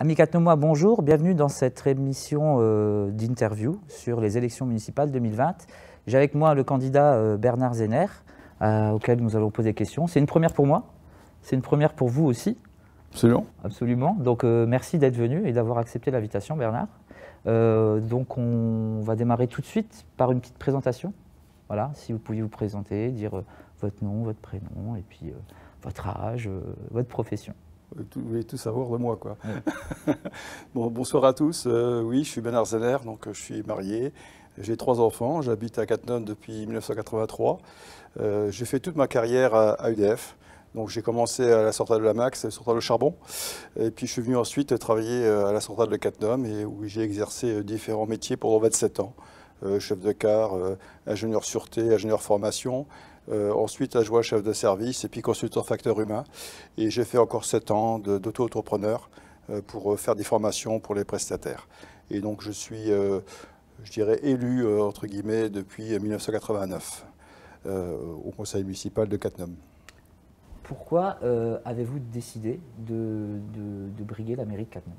Amis Catenois, bonjour, bienvenue dans cette émission d'interview sur les élections municipales 2020. J'ai avec moi le candidat Bernard Zener, auquel nous allons poser des questions. C'est une première pour moi, c'est une première pour vous aussi. Absolument. Absolument. Donc merci d'être venu et d'avoir accepté l'invitation, Bernard. Donc on va démarrer tout de suite par une petite présentation. Voilà, si vous pouviez vous présenter, dire votre nom, votre prénom, et puis votre âge, votre profession. Vous voulez tout savoir de moi, quoi. Ouais. Bon, bonsoir à tous. Oui, je suis Bernard Zener, donc je suis marié. J'ai 3 enfants. J'habite à Cattenom depuis 1983. J'ai fait toute ma carrière à EDF. Donc j'ai commencé à la centrale de la Max, centrale de charbon. Et puis je suis venu ensuite travailler à la centrale de Cattenom, et où j'ai exercé différents métiers pendant 27 ans. Chef de car, ingénieur sûreté, ingénieur formation. Ensuite, adjoint chef de service et puis consultant facteur humain. Et j'ai fait encore 7 ans d'auto-entrepreneur pour faire des formations pour les prestataires. Et donc je suis, je dirais, élu, entre guillemets, depuis 1989 au conseil municipal de Cattenom. Pourquoi avez-vous décidé de briguer la mairie de Cattenom ?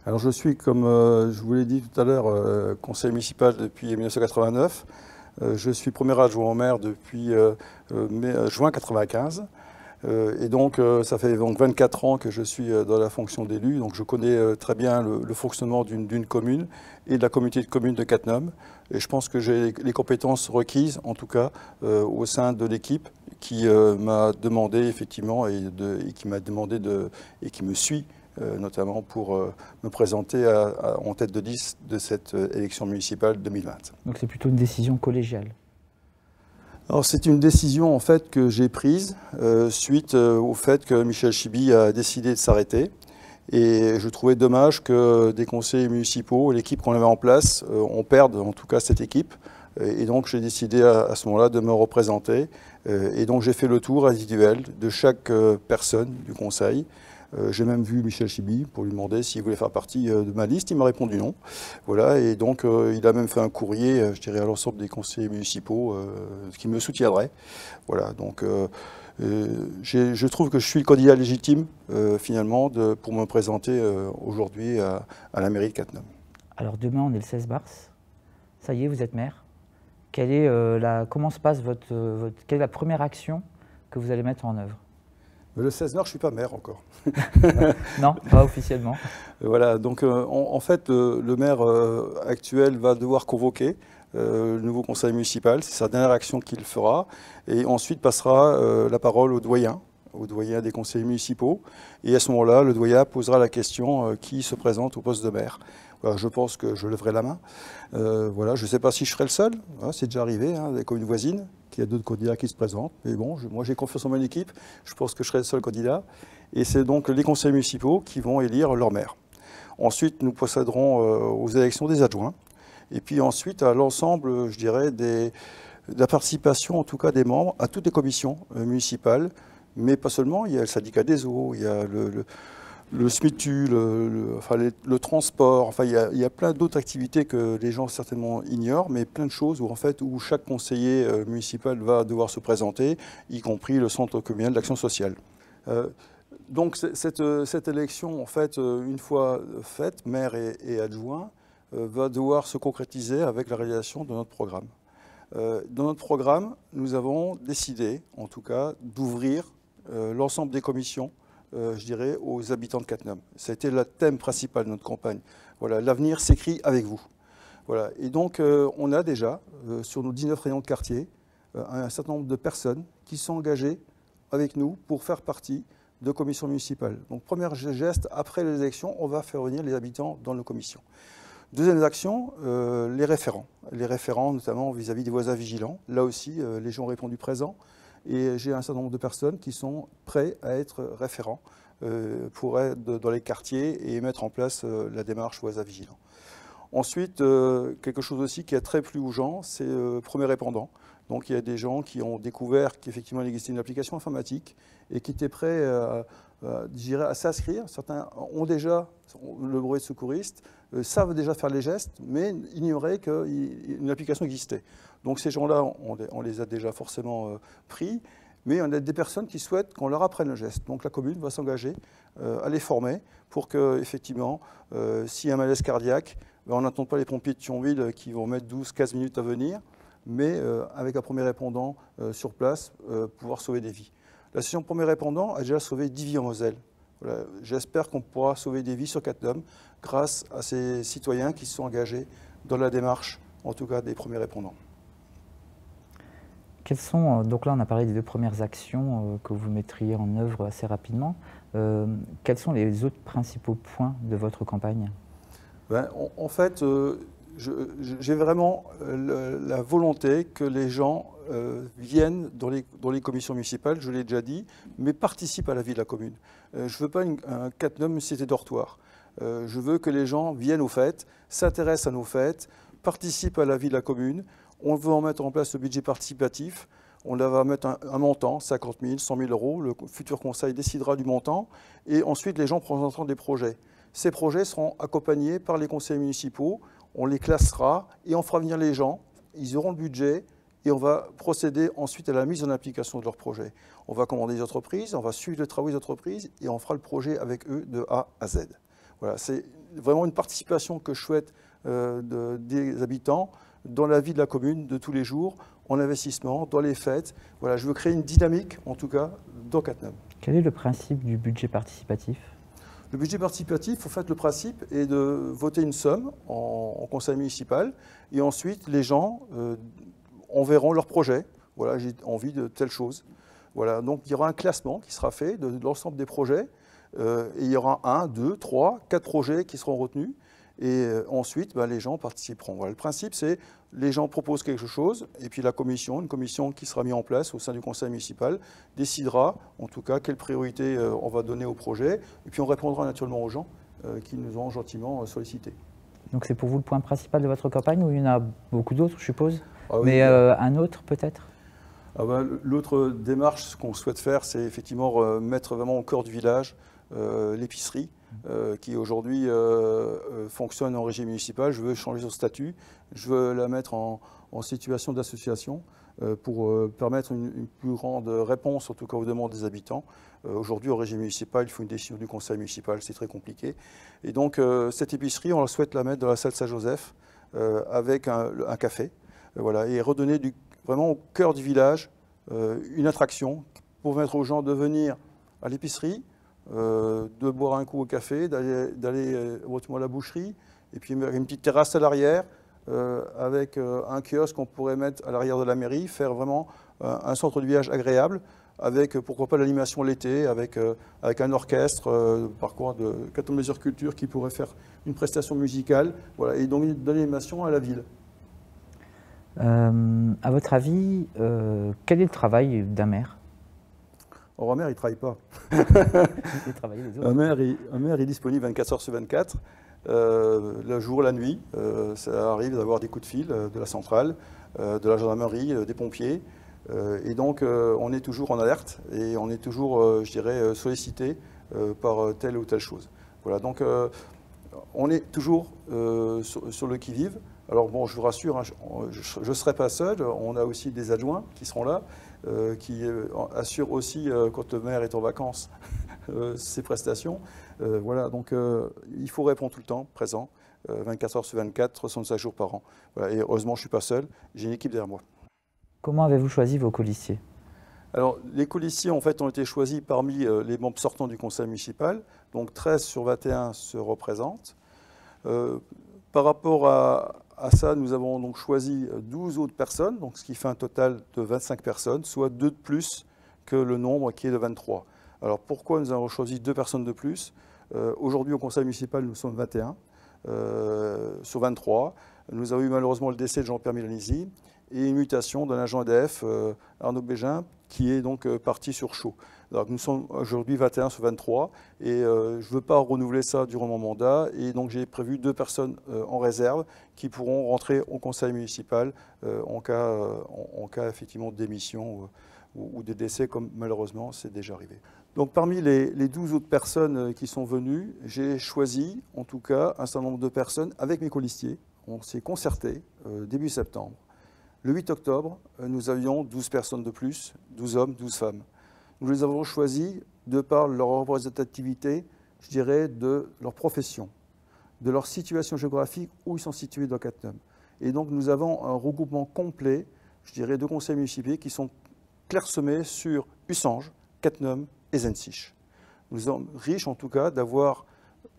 Alors je suis, comme je vous l'ai dit tout à l'heure, conseiller municipal depuis 1989. Je suis premier adjoint au maire depuis juin 1995. Et donc ça fait donc 24 ans que je suis dans la fonction d'élu. Donc je connais très bien le fonctionnement d'une commune et de la communauté de communes de Cattenom. Et je pense que j'ai les compétences requises, en tout cas, au sein de l'équipe qui m'a demandé effectivement et qui m'a demandé et qui me suit notamment pour me présenter en tête de liste de cette élection municipale 2020. Donc c'est plutôt une décision collégiale. Alors c'est une décision en fait que j'ai prise suite au fait que Michel Chibi a décidé de s'arrêter. Et je trouvais dommage que des conseillers municipaux, l'équipe qu'on avait en place, on perde en tout cas cette équipe. Et donc j'ai décidé à ce moment-là de me représenter. Et donc j'ai fait le tour individuel de chaque personne du conseil. J'ai même vu Michel Chibi pour lui demander s'il voulait faire partie de ma liste. Il m'a répondu non. Voilà, et donc il a même fait un courrier, je dirais, à l'ensemble des conseillers municipaux qui me soutiendraient. Voilà, donc je trouve que je suis le candidat légitime finalement pour me présenter aujourd'hui à la mairie de Cattenom. Alors demain, on est le 16 mars. Ça y est, vous êtes maire. Comment se passe quelle est la première action que vous allez mettre en œuvre ? Le 16 mars, je ne suis pas maire encore. Non, pas officiellement. Voilà, donc en fait, le maire actuel va devoir convoquer le nouveau conseil municipal. C'est sa dernière action qu'il fera. Et ensuite passera la parole au doyen des conseillers municipaux. Et à ce moment-là, le doyen posera la question qui se présente au poste de maire. Voilà, je pense que je lèverai la main. Voilà, je ne sais pas si je serai le seul. Voilà, c'est déjà arrivé, hein, des communes voisines, qu'il y a d'autres candidats qui se présentent. Mais bon, moi j'ai confiance en mon équipe. Je pense que je serai le seul candidat. Et c'est donc les conseils municipaux qui vont élire leur maire. Ensuite, nous procéderons aux élections des adjoints. Et puis ensuite, à l'ensemble, je dirais, de la participation, en tout cas des membres, à toutes les commissions municipales. Mais pas seulement, il y a le syndicat des eaux, il y a le SMITU, le transport, enfin il y a plein d'autres activités que les gens certainement ignorent, mais plein de choses où chaque conseiller municipal va devoir se présenter, y compris le centre communal d'action sociale. Donc cette élection, en fait, une fois faite, maire et adjoint, va devoir se concrétiser avec la réalisation de notre programme. Dans notre programme, nous avons décidé, en tout cas, d'ouvrir l'ensemble des commissions, je dirais, aux habitants de Cattenom. Ça a été le thème principal de notre campagne. Voilà, l'avenir s'écrit avec vous. Voilà. Et donc, on a déjà, sur nos 19 réunions de quartier, un certain nombre de personnes qui sont engagées avec nous pour faire partie de commissions municipales. Donc, premier geste, après les élections, on va faire venir les habitants dans nos commissions. Deuxième action, les référents. Les référents, notamment vis-à-vis des voisins vigilants. Là aussi, les gens ont répondu présents. Et j'ai un certain nombre de personnes qui sont prêtes à être référents pour être dans les quartiers et mettre en place la démarche voisin vigilant. Ensuite, quelque chose aussi qui est très plus urgent, c'est premier répondant. Donc il y a des gens qui ont découvert qu'effectivement il existait une application informatique et qui étaient prêts à s'inscrire. Certains ont déjà le brevet de secouriste, savent déjà faire les gestes, mais ignoraient qu'une application existait. Donc ces gens-là, on les a déjà forcément pris. mais on a des personnes qui souhaitent qu'on leur apprenne le geste. Donc la commune va s'engager à les former pour que, effectivement, s'il y a un malaise cardiaque, on n'attend pas les pompiers de Thionville qui vont mettre 12-15 minutes à venir, mais avec un premier répondant sur place, pouvoir sauver des vies. La session premier répondant a déjà sauvé 10 vies en Moselle. Voilà. J'espère qu'on pourra sauver des vies sur Cattenom grâce à ces citoyens qui se sont engagés dans la démarche, en tout cas des premiers répondants. Quelles sont, donc là on a parlé des 2 premières actions que vous mettriez en œuvre assez rapidement. Quels sont les autres principaux points de votre campagne? En fait, j'ai vraiment la volonté que les gens viennent dans les commissions municipales, je l'ai déjà dit, mais participent à la vie de la commune. Je ne veux pas un Cattenom, une cité dortoir. Je veux que les gens viennent aux fêtes, s'intéressent à nos fêtes, participent à la vie de la commune. On veut en mettre en place le budget participatif. On va mettre un montant, 50 000, 100 000 euros. Le futur conseil décidera du montant. Et ensuite, les gens présenteront des projets. Ces projets seront accompagnés par les conseillers municipaux. On les classera et on fera venir les gens. Ils auront le budget et on va procéder ensuite à la mise en application de leurs projets. On va commander des entreprises, on va suivre les travaux des entreprises et on fera le projet avec eux de A à Z. Voilà, c'est vraiment une participation que je souhaite des habitants dans la vie de la commune de tous les jours, en investissement, dans les fêtes. Voilà, je veux créer une dynamique, en tout cas, dans Cattenom. Quel est le principe du budget participatif? Le budget participatif, en fait, le principe est de voter une somme en conseil municipal et ensuite, les gens enverront leur projet. Voilà, j'ai envie de telle chose. Voilà, donc il y aura un classement qui sera fait de l'ensemble des projets et il y aura 1, 2, 3, 4 projets qui seront retenus. Et ensuite, les gens participeront. Voilà, le principe, c'est les gens proposent quelque chose, et puis la commission, une commission qui sera mise en place au sein du conseil municipal, décidera, en tout cas, quelle priorité on va donner au projet, et puis on répondra naturellement aux gens qui nous ont gentiment sollicités. Donc c'est pour vous le point principal de votre campagne, ou il y en a beaucoup d'autres, je suppose? Ah oui, mais un autre, peut-être? L'autre démarche qu'on souhaite faire, c'est effectivement mettre vraiment au cœur du village l'épicerie qui aujourd'hui fonctionne en régie municipale. Je veux changer son statut, je veux la mettre en situation d'association pour permettre une plus grande réponse en tout cas aux demandes des habitants. Aujourd'hui, au régime municipal, il faut une décision du conseil municipal, c'est très compliqué. Et donc cette épicerie, on souhaite la mettre dans la salle Saint-Joseph avec un café, voilà, et redonner vraiment au cœur du village une attraction pour permettre aux gens de venir à l'épicerie, de boire un coup au café, d'aller à la boucherie, et puis une petite terrasse à l'arrière, avec un kiosque qu'on pourrait mettre à l'arrière de la mairie, faire vraiment un centre de village agréable, avec pourquoi pas l'animation l'été, avec un orchestre, parcours de Cattenom Mesure Culture qui pourrait faire une prestation musicale, voilà, et donc donner l'animation à la ville. À votre avis, quel est le travail d'un maire? Or, un maire, il ne travaille pas. Un maire est disponible 24 heures sur 24, le jour, la nuit. Ça arrive d'avoir des coups de fil de la centrale, de la gendarmerie, des pompiers. Et donc, on est toujours en alerte et on est toujours, je dirais, sollicité par telle ou telle chose. Voilà, donc on est toujours sur le qui-vive. Alors bon, je vous rassure, hein, je ne serai pas seul, on a aussi des adjoints qui seront là, qui assurent aussi, quand le maire est en vacances, ses prestations. Voilà, donc il faut répondre tout le temps, présent, 24 heures sur 24, 365 jours par an. Voilà, et heureusement, je ne suis pas seul, j'ai une équipe derrière moi. Comment avez-vous choisi vos colistiers? Alors, les colistiers, en fait, ont été choisis parmi les membres sortants du conseil municipal, donc 13 sur 21 se représentent. Par rapport à ça, nous avons donc choisi 12 autres personnes, donc ce qui fait un total de 25 personnes, soit 2 de plus que le nombre qui est de 23. Alors pourquoi nous avons choisi 2 personnes de plus? Aujourd'hui au conseil municipal, nous sommes 21 sur 23. Nous avons eu malheureusement le décès de Jean-Pierre Milanisi et une mutation d'un agent EDF, Arnaud Bégin, qui est donc parti sur Chaux. Donc nous sommes aujourd'hui 21 sur 23 et je ne veux pas renouveler ça durant mon mandat et donc j'ai prévu 2 personnes en réserve qui pourront rentrer au conseil municipal en cas effectivement de démission ou de décès comme malheureusement c'est déjà arrivé. Donc parmi les 12 autres personnes qui sont venues, j'ai choisi en tout cas un certain nombre de personnes avec mes colistiers. On s'est concerté début septembre Le 8 octobre, nous avions 12 personnes de plus, 12 hommes, 12 femmes. Nous les avons choisis de par leur représentativité, je dirais, de leur profession, de leur situation géographique, où ils sont situés dans Cattenom. Et donc nous avons un regroupement complet, je dirais, de conseils municipaux qui sont clairsemés sur Ussange, Cattenom et Zensich. Nous sommes riches en tout cas d'avoir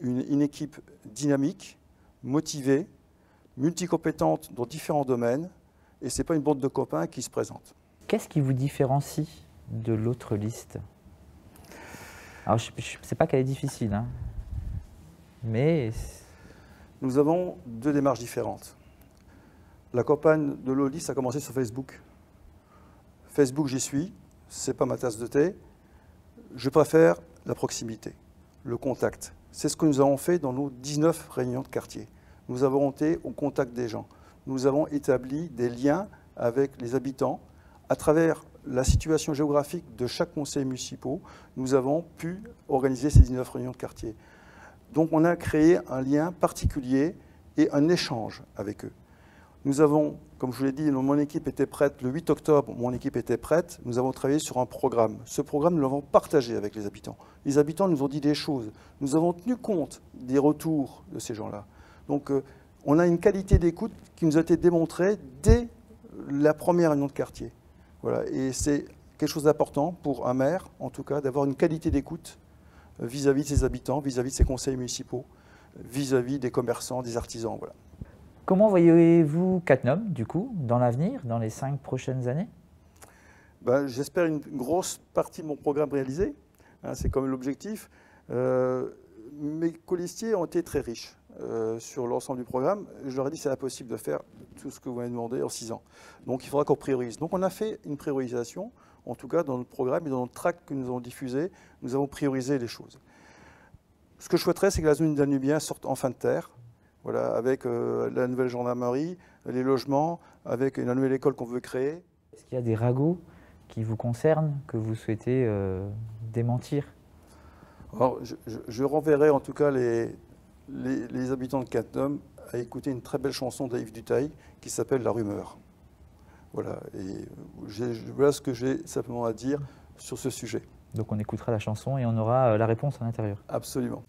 une équipe dynamique, motivée, multicompétente dans différents domaines, et ce n'est pas une bande de copains qui se présente. Qu'est-ce qui vous différencie de l'autre liste? Alors je ne sais pas qu'elle est difficile, hein, mais... Nous avons deux démarches différentes. La campagne de l'autre liste a commencé sur Facebook. Facebook, j'y suis, ce n'est pas ma tasse de thé. Je préfère la proximité, le contact. C'est ce que nous avons fait dans nos 19 réunions de quartier. Nous avons été au contact des gens. Nous avons établi des liens avec les habitants. À travers la situation géographique de chaque conseil municipal, nous avons pu organiser ces 19 réunions de quartier. Donc on a créé un lien particulier et un échange avec eux. Nous avons, comme je vous l'ai dit, mon équipe était prête, le 8 octobre, mon équipe était prête, nous avons travaillé sur un programme. Ce programme, nous l'avons partagé avec les habitants. Les habitants nous ont dit des choses. Nous avons tenu compte des retours de ces gens-là. Donc on a une qualité d'écoute qui nous a été démontrée dès la première réunion de quartier. Voilà. Et c'est quelque chose d'important pour un maire, en tout cas, d'avoir une qualité d'écoute vis-à-vis de ses habitants, vis-à-vis de ses conseils municipaux, vis-à-vis des commerçants, des artisans. Voilà. Comment voyez-vous Cattenom, du coup, dans l'avenir, dans les 5 prochaines années? J'espère une grosse partie de mon programme réalisé. Hein, c'est quand même l'objectif. Mes colistiers ont été très riches sur l'ensemble du programme. Je leur ai dit que c'est impossible de faire tout ce que vous m'avez demandé en 6 ans. Donc il faudra qu'on priorise. Donc on a fait une priorisation, en tout cas dans notre programme et dans notre tract que nous avons diffusé, nous avons priorisé les choses. Ce que je souhaiterais, c'est que la zone Danubien sorte enfin de terre. Voilà, avec la nouvelle gendarmerie, les logements, avec une nouvelle école qu'on veut créer. Est-ce qu'il y a des ragots qui vous concernent, que vous souhaitez démentir? Alors, je renverrai en tout cas les habitants de Cattenom à écouter une très belle chanson d'Yves Duteil qui s'appelle La Rumeur. Voilà, et voilà ce que j'ai simplement à dire sur ce sujet. Donc on écoutera la chanson et on aura la réponse à l'intérieur. Absolument.